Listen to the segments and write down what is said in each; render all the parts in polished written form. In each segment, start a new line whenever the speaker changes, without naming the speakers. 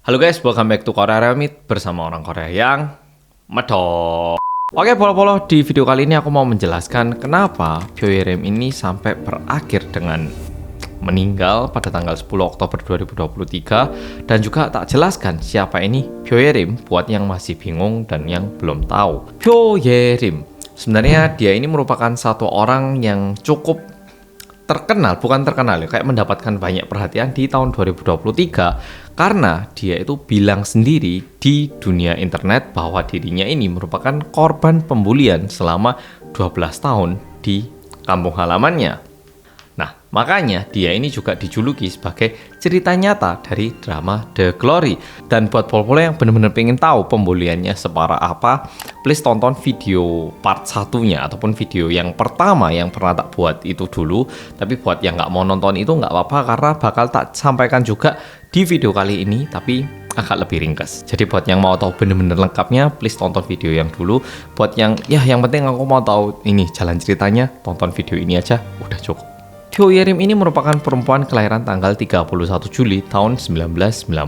Halo guys, welcome back to Korea Remit bersama orang Korea yang medok. Oke, polo-polo, di video kali ini aku mau menjelaskan kenapa Pyoerem ini sampai berakhir dengan meninggal pada tanggal 10 Oktober 2023 dan juga tak jelaskan siapa ini Pyoerem buat yang masih bingung dan yang belum tahu. Pyoerem sebenarnya dia ini merupakan satu orang yang cukup terkenal, bukan terkenal ya, kayak mendapatkan banyak perhatian di tahun 2023 karena dia itu bilang sendiri di dunia internet bahwa dirinya ini merupakan korban pembulian selama 12 tahun di kampung halamannya. Nah, makanya dia ini juga dijuluki sebagai cerita nyata dari drama The Glory. Dan buat polo-polo yang bener-bener pengen tahu pembuliannya separah apa, please tonton video part satunya ataupun video yang pertama yang pernah tak buat itu dulu. Tapi buat yang nggak mau nonton itu nggak apa-apa karena bakal tak sampaikan juga di video kali ini, tapi agak lebih ringkas. Jadi buat yang mau tahu bener-bener lengkapnya, please tonton video yang dulu. Buat yang yang penting aku mau tahu ini jalan ceritanya, tonton video ini aja, udah cukup. Pyoerem ini merupakan perempuan kelahiran tanggal 31 Juli tahun 1996.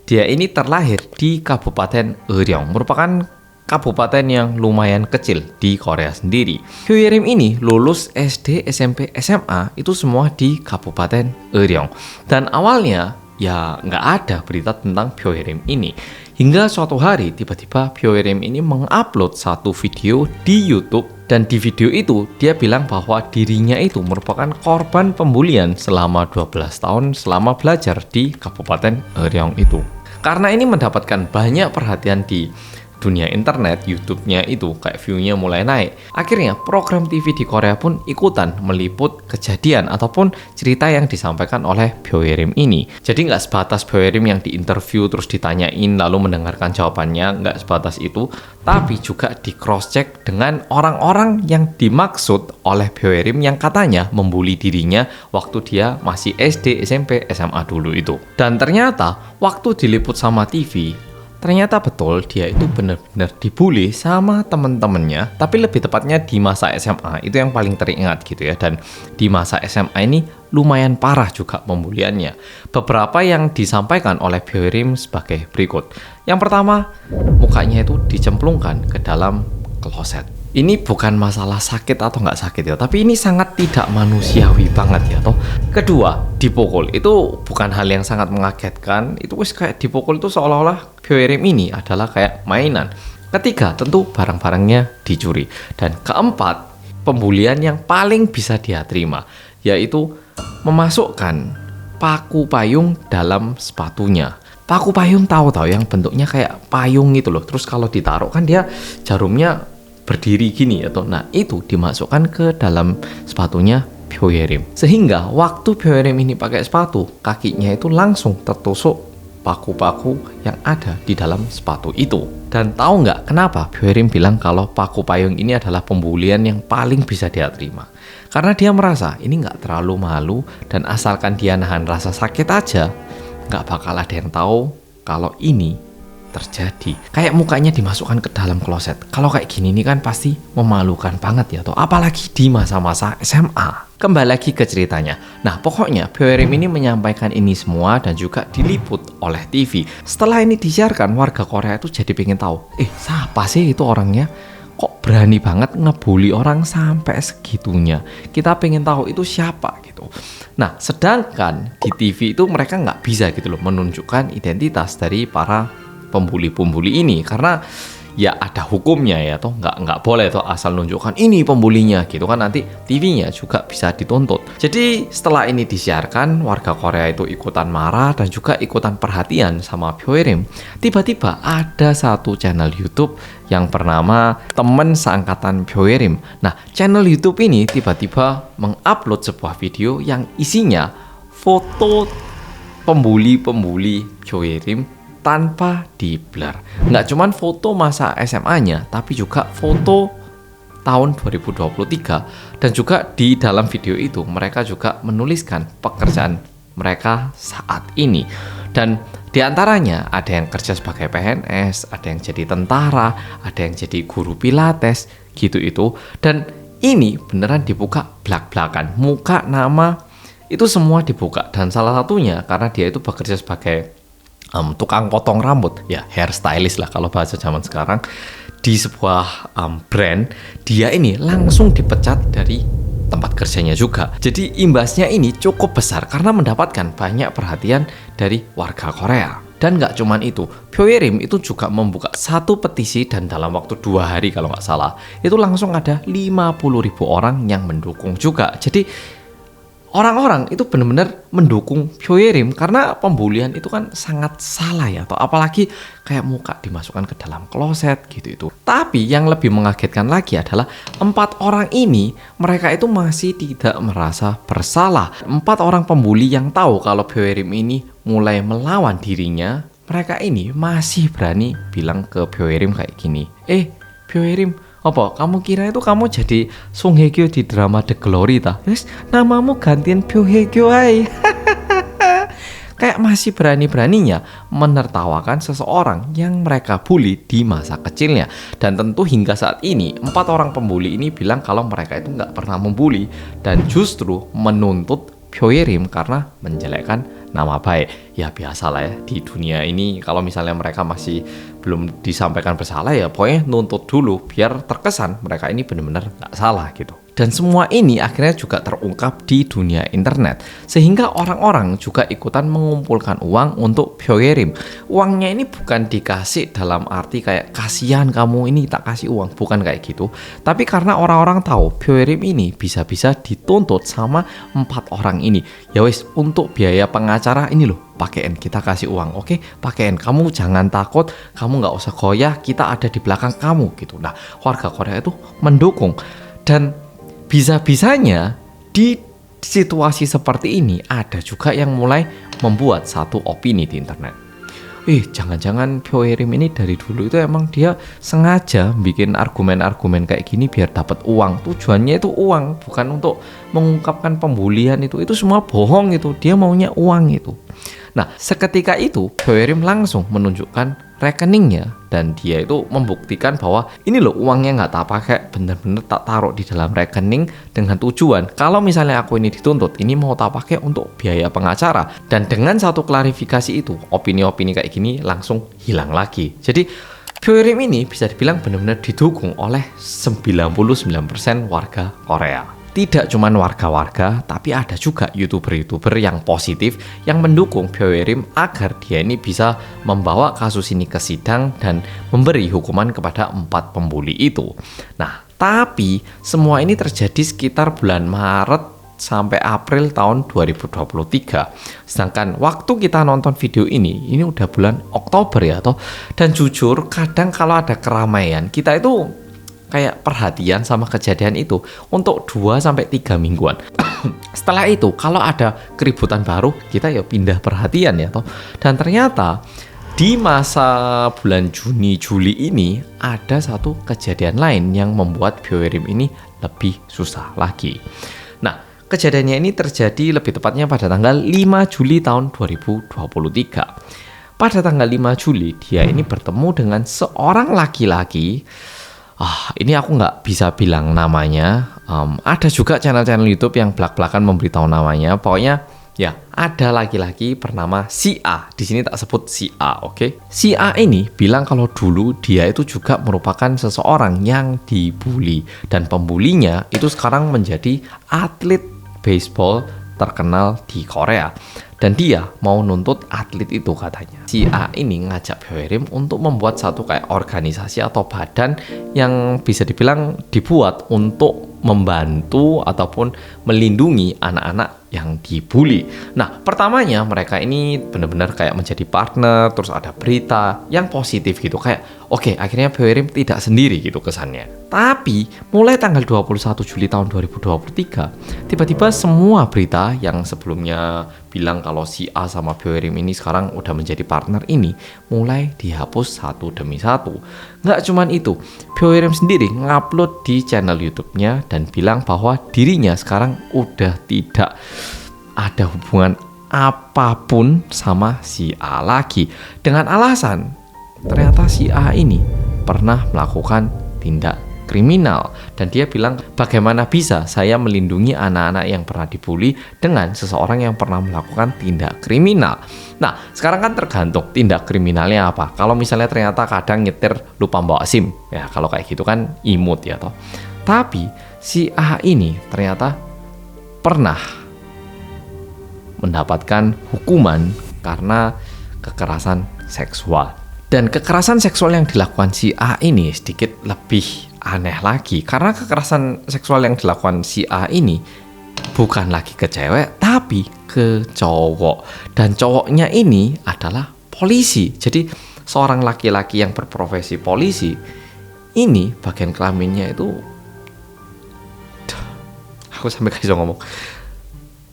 Dia ini terlahir di Kabupaten Euryong, merupakan kabupaten yang lumayan kecil di Korea sendiri. Pyoerem ini lulus SD, SMP, SMA itu semua di Kabupaten Euryong. Dan awalnya ya nggak ada berita tentang Pyoerem ini. Hingga suatu hari tiba-tiba Pyoerem ini mengupload satu video di YouTube dan di video itu dia bilang bahwa dirinya itu merupakan korban pembulian selama 12 tahun selama belajar di Kabupaten Euryong itu. Karena ini mendapatkan banyak perhatian di dunia internet, YouTube-nya itu kayak view-nya mulai naik. Akhirnya program TV di Korea pun ikutan meliput kejadian ataupun cerita yang disampaikan oleh Pyoerem ini. Jadi nggak sebatas Pyoerem yang diinterview terus ditanyain lalu mendengarkan jawabannya, nggak sebatas itu, tapi juga di cross-check dengan orang-orang yang dimaksud oleh Pyoerem yang katanya membuli dirinya waktu dia masih SD, SMP, SMA dulu itu. Dan ternyata waktu diliput sama TV, ternyata betul dia itu benar-benar dibully sama temen-temennya, tapi lebih tepatnya di masa SMA itu yang paling teringat gitu ya. Dan di masa SMA ini lumayan parah juga pembuliannya. Beberapa yang disampaikan oleh Pyoerem sebagai berikut. Yang pertama, mukanya itu dicemplungkan ke dalam kloset. Ini bukan masalah sakit atau nggak sakit ya, tapi ini sangat tidak manusiawi banget ya toh. Kedua, dipukul. Itu bukan hal yang sangat mengagetkan. Itu wis kayak dipukul itu seolah-olah Pyoerem ini adalah kayak mainan. Ketiga, tentu barang-barangnya dicuri. Dan keempat, pembulian yang paling bisa dia terima, yaitu memasukkan paku payung dalam sepatunya. Paku payung tahu yang bentuknya kayak payung gitu loh. Terus kalau ditaruh kan dia jarumnya berdiri gini atau nah itu dimasukkan ke dalam sepatunya Pyoerem. Sehingga waktu Pyoerem ini pakai sepatu, kakinya itu langsung tertusuk paku-paku yang ada di dalam sepatu itu. Dan tahu nggak kenapa Pyoerem bilang kalau paku payung ini adalah pembulian yang paling bisa dia terima? Karena dia merasa ini nggak terlalu malu dan asalkan dia nahan rasa sakit aja, nggak bakal ada yang tahu kalau ini terjadi. Kayak mukanya dimasukkan ke dalam kloset. Kalau kayak gini nih kan pasti memalukan banget ya toh, apalagi di masa-masa SMA. Kembali lagi ke ceritanya. Nah, pokoknya Pyoerem ini menyampaikan ini semua dan juga diliput oleh TV. Setelah ini disiarkan, warga Korea itu jadi pengen tahu, siapa sih itu orangnya? Kok berani banget ngebully orang sampai segitunya? Kita pengen tahu itu siapa gitu. Nah, sedangkan di TV itu mereka nggak bisa gitu loh menunjukkan identitas dari para pembuli-pembuli ini karena ya ada hukumnya ya toh, nggak boleh toh asal nunjukkan ini pembulinya gitu kan, nanti TV-nya juga bisa dituntut. Jadi setelah ini disiarkan, warga Korea itu ikutan marah dan juga ikutan perhatian sama Pyoerem. Tiba-tiba ada satu channel YouTube yang bernama Temen Seangkatan Pyoerem. Nah, channel YouTube ini tiba-tiba mengupload sebuah video yang isinya foto pembuli-pembuli Pyoerem tanpa di blur. Nggak cuman foto masa SMA-nya, tapi juga foto tahun 2023. Dan juga di dalam video itu mereka juga menuliskan pekerjaan mereka saat ini. Dan diantaranya ada yang kerja sebagai PNS, ada yang jadi tentara, ada yang jadi guru pilates, gitu itu. Dan ini beneran dibuka belak-belakan. Muka, nama, itu semua dibuka. Dan salah satunya karena dia itu bekerja sebagai tukang potong rambut, ya hairstylist lah kalau bahasa zaman sekarang, di sebuah brand, dia ini langsung dipecat dari tempat kerjanya juga. Jadi imbasnya ini cukup besar karena mendapatkan banyak perhatian dari warga Korea. Dan nggak cuman itu, Pyoerim itu juga membuka satu petisi dan dalam waktu 2 hari kalau nggak salah, itu langsung ada 50.000 orang yang mendukung juga. Jadi orang-orang itu benar-benar mendukung Pyoerim karena pembulian itu kan sangat salah ya, atau apalagi kayak muka dimasukkan ke dalam kloset gitu itu. Tapi yang lebih mengagetkan lagi adalah 4 orang ini mereka itu masih tidak merasa bersalah. 4 orang pembuli yang tahu kalau Pyoerim ini mulai melawan dirinya, mereka ini masih berani bilang ke Pyoerim kayak gini, Pyoerim, apa kamu kira itu kamu jadi Song Hye Kyo di drama The Glory ta? Yes, namamu gantian Pyo Hye Kyo ae. Kayak masih berani-beraninya menertawakan seseorang yang mereka bully di masa kecilnya. Dan tentu hingga saat ini 4 orang pembuli ini bilang kalau mereka itu nggak pernah membuli dan justru menuntut Pyoerim karena menjelekkan nama baik. Ya biasalah ya di dunia ini, kalau misalnya mereka masih belum disampaikan bersalah ya pokoknya nuntut dulu biar terkesan mereka ini benar-benar nggak salah gitu. Dan semua ini akhirnya juga terungkap di dunia internet sehingga orang-orang juga ikutan mengumpulkan uang untuk Pyoerim. Uangnya ini bukan dikasih dalam arti kayak kasihan kamu ini tak kasih uang, bukan kayak gitu. Tapi karena orang-orang tahu Pyoerim ini bisa-bisa dituntut sama 4 orang ini. Ya wes, untuk biaya pengacara ini loh, pakein, kita kasih uang, oke? Pakein, kamu jangan takut, kamu nggak usah goyah, kita ada di belakang kamu gitu. Nah, warga Korea itu mendukung. Dan bisa-bisanya di situasi seperti ini ada juga yang mulai membuat satu opini di internet. Jangan-jangan Pyoerim ini dari dulu itu emang dia sengaja bikin argumen-argumen kayak gini biar dapat uang. Tujuannya itu uang, bukan untuk mengungkapkan pembulian itu semua bohong itu. Dia maunya uang itu. Nah, seketika itu Pyoerim langsung menunjukkan rekeningnya dan dia itu membuktikan bahwa ini loh uangnya nggak tak pakai, bener-bener tak taruh di dalam rekening dengan tujuan kalau misalnya aku ini dituntut, ini mau tak pakai untuk biaya pengacara. Dan dengan satu klarifikasi itu, opini-opini kayak gini langsung hilang lagi. Jadi Pyoerim ini bisa dibilang benar-benar didukung oleh 99% warga Korea. Tidak cuma warga-warga, tapi ada juga YouTuber-YouTuber yang positif yang mendukung Pyoerim agar dia ini bisa membawa kasus ini ke sidang dan memberi hukuman kepada 4 pembuli itu. Nah, tapi semua ini terjadi sekitar bulan Maret sampai April tahun 2023. Sedangkan waktu kita nonton video ini udah bulan Oktober ya toh. Dan jujur kadang kalau ada keramaian, kita itu kayak perhatian sama kejadian itu untuk 2-3 mingguan. Setelah itu kalau ada keributan baru, kita ya pindah perhatian ya toh. Dan ternyata di masa bulan Juni Juli ini ada satu kejadian lain yang membuat Pyoerim ini lebih susah lagi. Nah, kejadiannya ini terjadi lebih tepatnya pada tanggal 5 Juli tahun 2023. Pada tanggal 5 Juli dia ini bertemu dengan seorang laki-laki. Ini aku nggak bisa bilang namanya. Ada juga channel-channel YouTube yang belak-belakan memberitahu namanya. Pokoknya ya ada laki-laki bernama si A. Di sini tak sebut si A, oke? Si A ini bilang kalau dulu dia itu juga merupakan seseorang yang dibully dan pembulinya itu sekarang menjadi atlet baseball terkenal di Korea. Dan dia mau nuntut atlet itu katanya. Si A ini ngajak Pyoerim untuk membuat satu kayak organisasi atau badan yang bisa dibilang dibuat untuk membantu ataupun melindungi anak-anak yang dibully. Nah, pertamanya mereka ini benar-benar kayak menjadi partner, terus ada berita yang positif gitu. Kayak, oke, akhirnya Pyoerim tidak sendiri gitu kesannya. Tapi, mulai tanggal 21 Juli tahun 2023, tiba-tiba semua berita yang sebelumnya bilang kalau si A sama Pyoerim ini sekarang udah menjadi partner ini, mulai dihapus satu demi satu. Nggak cuman itu, Pyoerim sendiri ngupload di channel YouTube-nya dan bilang bahwa dirinya sekarang udah tidak ada hubungan apapun sama si A lagi. Dengan alasan ternyata si A ini pernah melakukan tindak kriminal. Dan dia bilang, bagaimana bisa saya melindungi anak-anak yang pernah dibully dengan seseorang yang pernah melakukan tindak kriminal. Nah, sekarang kan tergantung tindak kriminalnya apa. Kalau misalnya ternyata kadang nyetir lupa bawa SIM, ya kalau kayak gitu kan imut ya toh. Tapi si A ini ternyata pernah mendapatkan hukuman karena kekerasan seksual. Dan kekerasan seksual yang dilakukan si A ini sedikit lebih aneh lagi. Karena kekerasan seksual yang dilakukan si A ini bukan lagi ke cewek, tapi ke cowok. Dan cowoknya ini adalah polisi. Jadi seorang laki-laki yang berprofesi polisi, ini bagian kelaminnya itu, aku sampai gak bisa ngomong,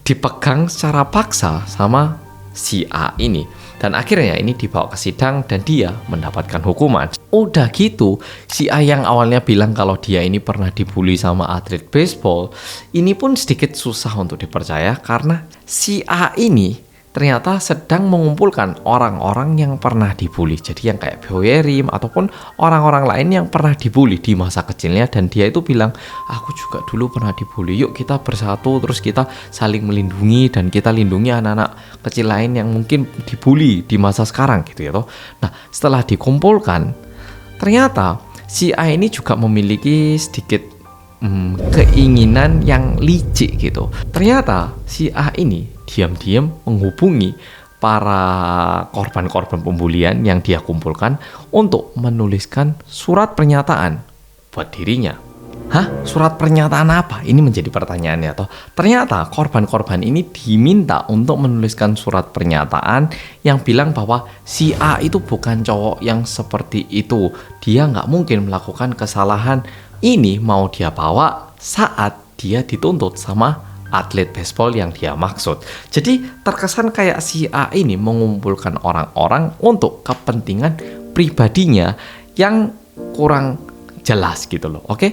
dipegang secara paksa sama si A ini. Dan akhirnya ini dibawa ke sidang dan dia mendapatkan hukuman. Udah gitu, si A yang awalnya bilang kalau dia ini pernah dibully sama atlet baseball, ini pun sedikit susah untuk dipercaya karena si A ini ternyata sedang mengumpulkan orang-orang yang pernah dibully. Jadi yang kayak Pyoerim ataupun orang-orang lain yang pernah dibully di masa kecilnya. Dan dia itu bilang, aku juga dulu pernah dibully, yuk kita bersatu terus kita saling melindungi dan kita lindungi anak-anak kecil lain yang mungkin dibully di masa sekarang gitu ya toh. Nah, setelah dikumpulkan, ternyata si A ini juga memiliki sedikit keinginan yang licik gitu. Ternyata si A ini diam-diam menghubungi para korban-korban pembulian yang dia kumpulkan untuk menuliskan surat pernyataan buat dirinya. Hah? Surat pernyataan apa? Ini menjadi pertanyaannya toh. Ternyata korban-korban ini diminta untuk menuliskan surat pernyataan yang bilang bahwa si A itu bukan cowok yang seperti itu. Dia nggak mungkin melakukan kesalahan ini mau dia bawa saat dia dituntut sama atlet baseball yang dia maksud. Jadi terkesan kayak si A ini mengumpulkan orang-orang untuk kepentingan pribadinya yang kurang jelas gitu loh. Oke,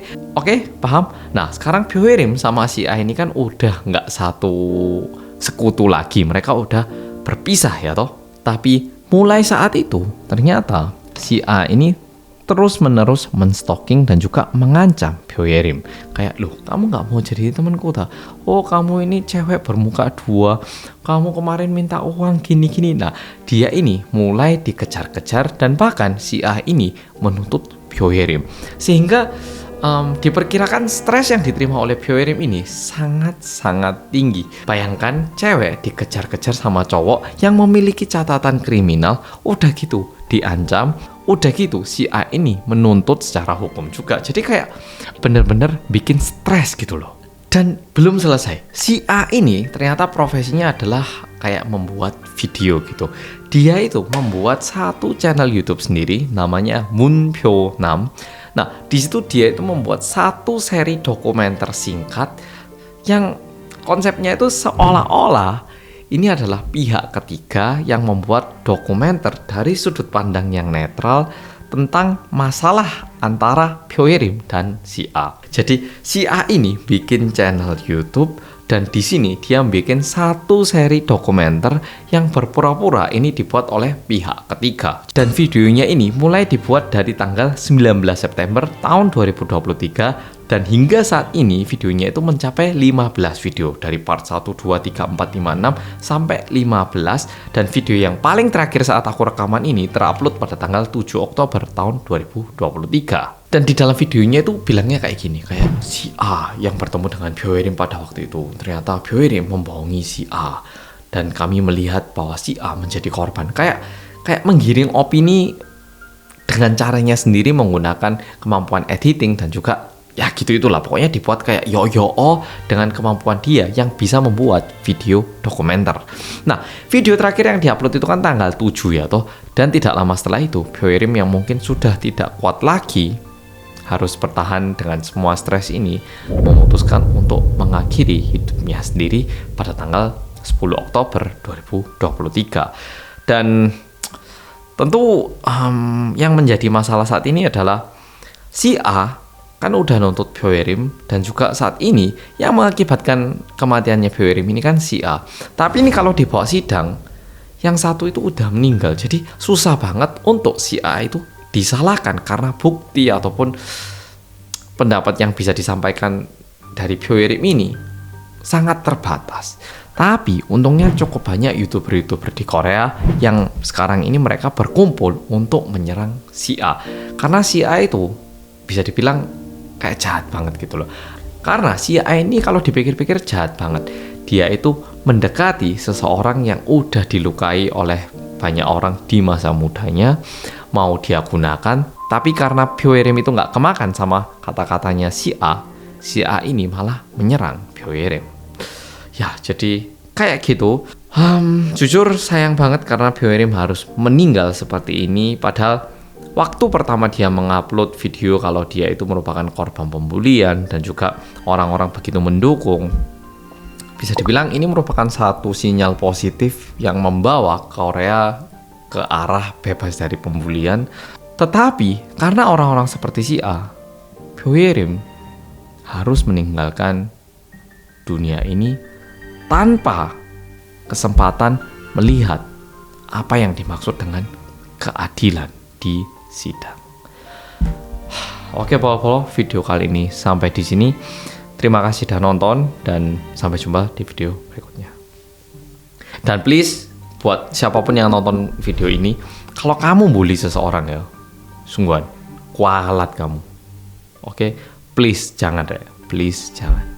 paham? Nah, sekarang Pyoerim sama si A ini kan udah nggak satu sekutu lagi. Mereka udah berpisah ya toh. Tapi mulai saat itu ternyata si A ini terus-menerus menstalking dan juga mengancam Pyoerim. Kayak, loh, kamu nggak mau jadi temanku tak? Oh, kamu ini cewek bermuka dua. Kamu kemarin minta uang gini-gini. Nah, dia ini mulai dikejar-kejar dan bahkan si A ini menuntut Pyoerim. Sehingga diperkirakan stres yang diterima oleh Pyoerim ini sangat-sangat tinggi. Bayangkan cewek dikejar-kejar sama cowok yang memiliki catatan kriminal, udah gitu diancam, udah gitu si A ini menuntut secara hukum juga. Jadi kayak bener-bener bikin stres gitu loh. Dan belum selesai, si A ini ternyata profesinya adalah kayak membuat video gitu. Dia itu membuat satu channel YouTube sendiri namanya Munpyo-nam. Nah, di situ dia itu membuat satu seri dokumenter singkat yang konsepnya itu seolah-olah ini adalah pihak ketiga yang membuat dokumenter dari sudut pandang yang netral tentang masalah antara Pyoerim dan si A. Jadi si A ini bikin channel YouTube dan di sini dia bikin satu seri dokumenter yang berpura-pura ini dibuat oleh pihak ketiga. Dan videonya ini mulai dibuat dari tanggal 19 September tahun 2023 dan hingga saat ini videonya itu mencapai 15 video dari part 1, 2, 3, 4, 5, 6 sampai 15 dan video yang paling terakhir saat aku rekaman ini terupload pada tanggal 7 Oktober tahun 2023. Dan di dalam videonya itu bilangnya kayak gini, kayak si A yang bertemu dengan Pyoerim pada waktu itu. Ternyata Pyoerim membohongi si A dan kami melihat bahwa si A menjadi korban. Kayak menggiring opini dengan caranya sendiri menggunakan kemampuan editing dan juga ya gitu itulah. Pokoknya dibuat kayak yo-yo dengan kemampuan dia yang bisa membuat video dokumenter. Nah, video terakhir yang diupload itu kan tanggal 7 ya toh. Dan tidak lama setelah itu Pyoerim yang mungkin sudah tidak kuat lagi harus bertahan dengan semua stres ini, memutuskan untuk mengakhiri hidupnya sendiri pada tanggal 10 Oktober 2023. Dan tentu yang menjadi masalah saat ini adalah si A kan udah nuntut Pyoerim dan juga saat ini yang mengakibatkan kematiannya Pyoerim ini kan si A. Tapi ini kalau dibawa sidang, yang satu itu udah meninggal. Jadi susah banget untuk si A itu disalahkan karena bukti ataupun pendapat yang bisa disampaikan dari Pyoerim ini sangat terbatas. Tapi untungnya cukup banyak YouTuber-YouTuber di Korea yang sekarang ini mereka berkumpul untuk menyerang si A. Karena si A itu bisa dibilang kayak jahat banget gitu loh. Karena si A ini kalau dipikir-pikir jahat banget. Dia itu mendekati seseorang yang udah dilukai oleh banyak orang di masa mudanya, mau dia gunakan. Tapi karena Pyoerim itu nggak kemakan sama kata-katanya si A ini malah menyerang Pyoerim. Ya, jadi kayak gitu. Jujur sayang banget karena Pyoerim harus meninggal seperti ini. Padahal waktu pertama dia mengupload video kalau dia itu merupakan korban pembulian dan juga orang-orang begitu mendukung, bisa dibilang ini merupakan satu sinyal positif yang membawa Korea ke arah bebas dari pembulian. Tetapi karena orang-orang seperti si A, Pyoerim harus meninggalkan dunia ini tanpa kesempatan melihat apa yang dimaksud dengan keadilan di sidang. Oke, Polo, video kali ini sampai di sini. Terima kasih sudah nonton dan sampai jumpa di video berikutnya. Dan please, buat siapapun yang nonton video ini, kalau kamu bully seseorang ya, sungguhan, kualat kamu. Oke, please jangan deh, please jangan.